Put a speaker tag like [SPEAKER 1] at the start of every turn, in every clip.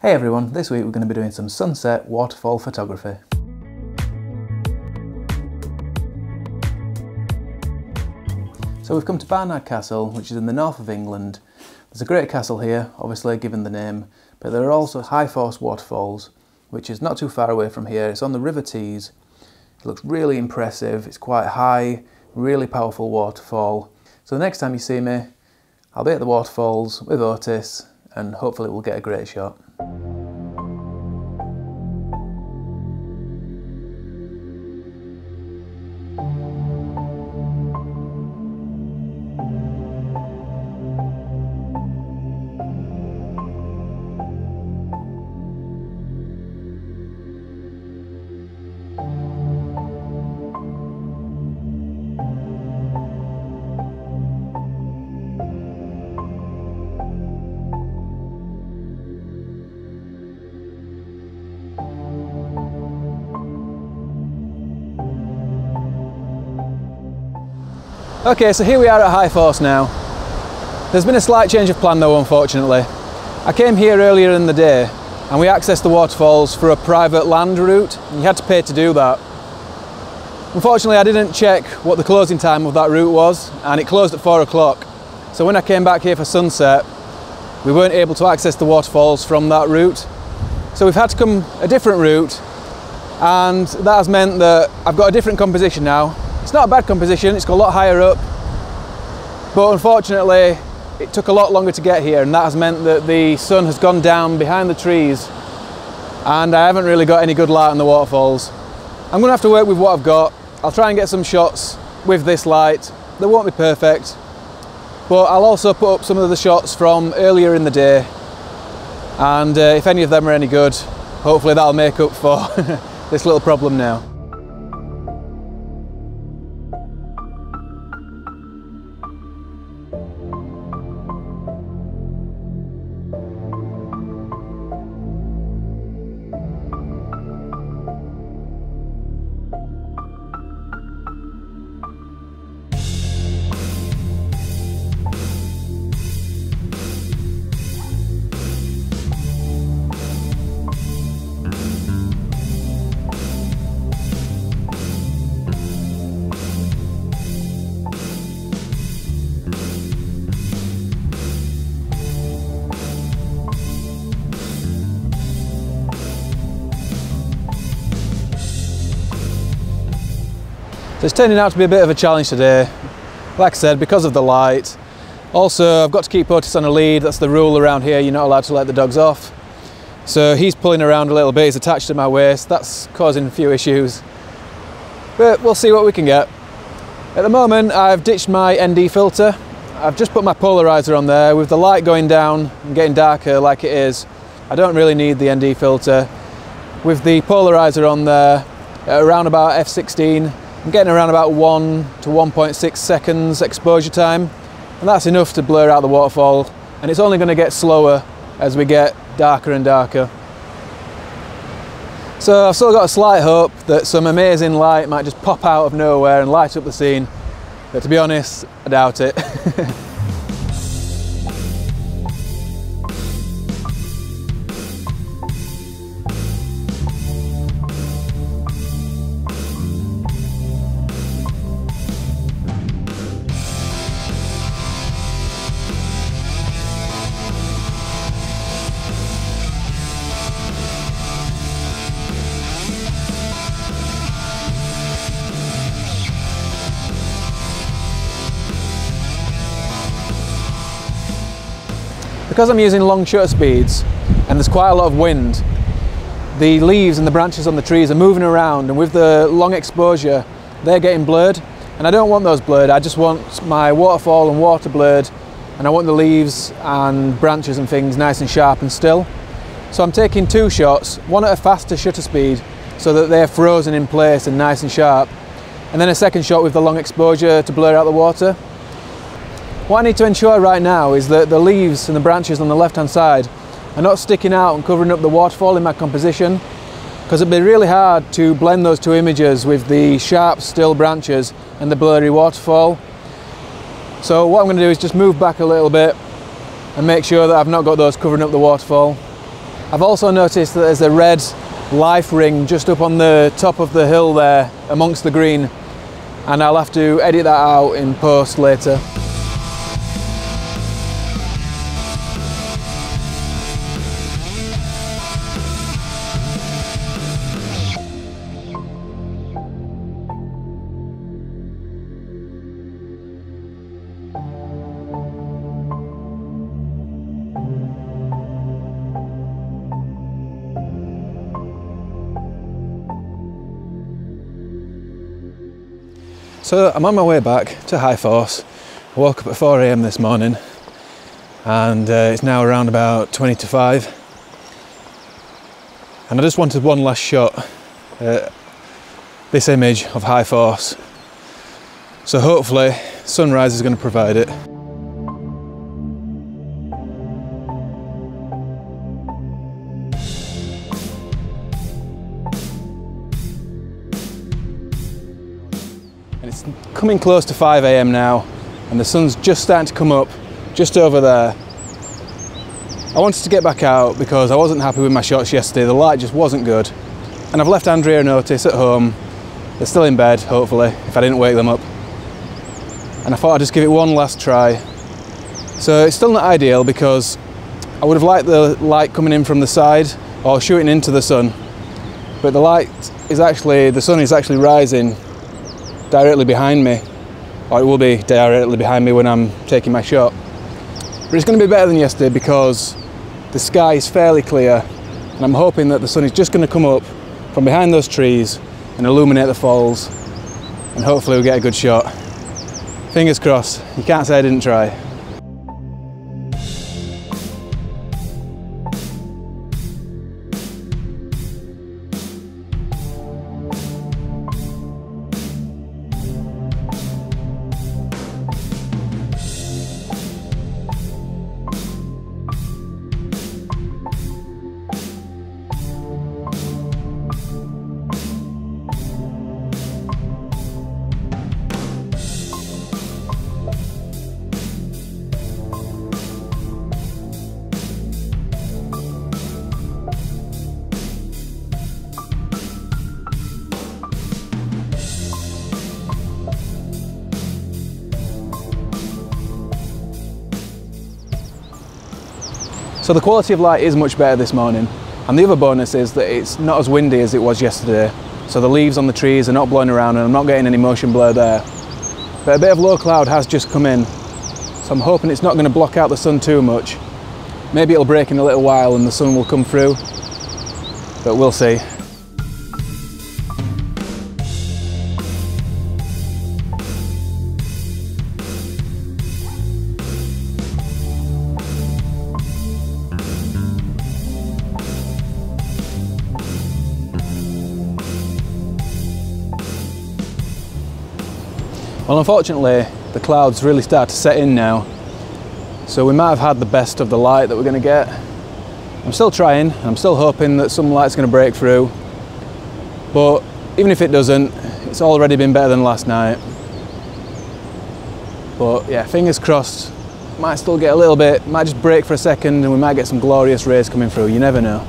[SPEAKER 1] Hey everyone, this week we're going to be doing some sunset waterfall photography. So we've come to Barnard Castle, which is in the north of England. There's a great castle here, obviously given the name, but there are also High Force Waterfalls, which is not too far away from here. It's on the River Tees. It looks really impressive, it's quite high, really powerful waterfall. So the next time you see me, I'll be at the waterfalls with Otis and hopefully we'll get a great shot. Okay, so here we are at High Force now. There's been a slight change of plan though, unfortunately. I came here earlier in the day and we accessed the waterfalls for a private land route. You had to pay to do that. Unfortunately, I didn't check what the closing time of that route was and it closed at 4 o'clock. So when I came back here for sunset, we weren't able to access the waterfalls from that route. So we've had to come a different route and that has meant that I've got a different composition now. It's not a bad composition, it's got a lot higher up, but unfortunately it took a lot longer to get here and that has meant that the sun has gone down behind the trees and I haven't really got any good light on the waterfalls. I'm going to have to work with what I've got. I'll try and get some shots with this light. They won't be perfect, but I'll also put up some of the shots from earlier in the day and if any of them are any good, hopefully that'll make up for this little problem now. So it's turning out to be a bit of a challenge today, like I said, because of the light. Also, I've got to keep Otis on a lead. That's the rule around here, you're not allowed to let the dogs off. So he's pulling around a little bit, he's attached to my waist, that's causing a few issues. But we'll see what we can get. At the moment, I've ditched my ND filter. I've just put my polarizer on there. With the light going down and getting darker like it is, I don't really need the ND filter. With the polarizer on there, at around about f16, I'm getting around about 1 to 1.6 seconds exposure time, and that's enough to blur out the waterfall, and it's only going to get slower as we get darker and darker. So I've still got a slight hope that some amazing light might just pop out of nowhere and light up the scene, but to be honest, I doubt it. Because I'm using long shutter speeds and there's quite a lot of wind, the leaves and the branches on the trees are moving around, and with the long exposure they're getting blurred, and I don't want those blurred. I just want my waterfall and water blurred, and I want the leaves and branches and things nice and sharp and still. So I'm taking 2 shots, one at a faster shutter speed so that they're frozen in place and nice and sharp, and then a second shot with the long exposure to blur out the water. What I need to ensure right now is that the leaves and the branches on the left hand side are not sticking out and covering up the waterfall in my composition, because it'd be really hard to blend those two images with the sharp still branches and the blurry waterfall. So what I'm going to do is just move back a little bit and make sure that I've not got those covering up the waterfall. I've also noticed that there's a red life ring just up on the top of the hill there amongst the green, and I'll have to edit that out in post later. So I'm on my way back to High Force. I woke up at 4 AM this morning, and it's now around about 20 to 5. And I just wanted one last shot at this image of High Force. So hopefully sunrise is going to provide it. It's coming close to 5 AM now, and the sun's just starting to come up just over there. I wanted to get back out because I wasn't happy with my shots yesterday. The light just wasn't good, and I've left Andrea a notice at home. They're still in bed, hopefully, if I didn't wake them up, and I thought I'd just give it one last try. So it's still not ideal because I would have liked the light coming in from the side or shooting into the sun, but the sun is actually rising directly behind me, or it will be directly behind me when I'm taking my shot. But it's going to be better than yesterday because the sky is fairly clear, and I'm hoping that the sun is just going to come up from behind those trees and illuminate the falls, and hopefully we'll get a good shot. Fingers crossed. You can't say I didn't try. So the quality of light is much better this morning, and the other bonus is that it's not as windy as it was yesterday, so the leaves on the trees are not blowing around and I'm not getting any motion blur there. But a bit of low cloud has just come in, so I'm hoping it's not going to block out the sun too much. Maybe it'll break in a little while and the sun will come through, but we'll see. Well, unfortunately, the clouds really start to set in now, so we might have had the best of the light that we're going to get. I'm still trying, I'm still hoping that some light's going to break through, but even if it doesn't, it's already been better than last night. But yeah, fingers crossed, might still get a little bit, might just break for a second and we might get some glorious rays coming through, you never know.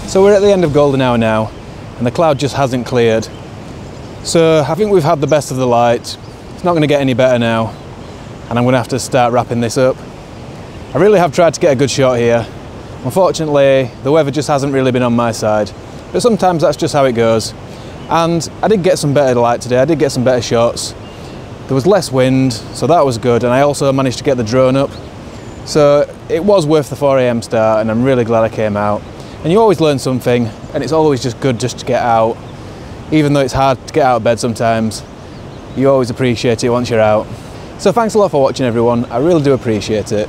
[SPEAKER 1] So we're at the end of golden hour now, and the cloud just hasn't cleared. So I think we've had the best of the light. It's not going to get any better now, and I'm going to have to start wrapping this up. I really have tried to get a good shot here. Unfortunately, the weather just hasn't really been on my side, but sometimes that's just how it goes. And I did get some better light today, I did get some better shots. There was less wind, so that was good, and I also managed to get the drone up. So it was worth the 4 AM start, and I'm really glad I came out. And you always learn something, and it's always just good just to get out. Even though it's hard to get out of bed sometimes, you always appreciate it once you're out. So thanks a lot for watching everyone, I really do appreciate it.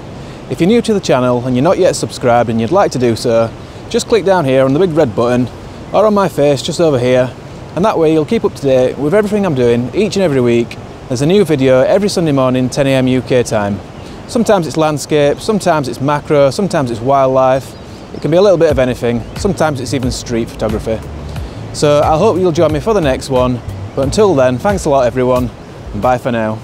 [SPEAKER 1] If you're new to the channel and you're not yet subscribed and you'd like to do so, just click down here on the big red button or on my face just over here, and that way you'll keep up to date with everything I'm doing each and every week. There's a new video every Sunday morning, 10 AM UK time. Sometimes it's landscape, sometimes it's macro, sometimes it's wildlife. It can be a little bit of anything, sometimes it's even street photography. So I hope you'll join me for the next one, but until then, thanks a lot everyone, and bye for now.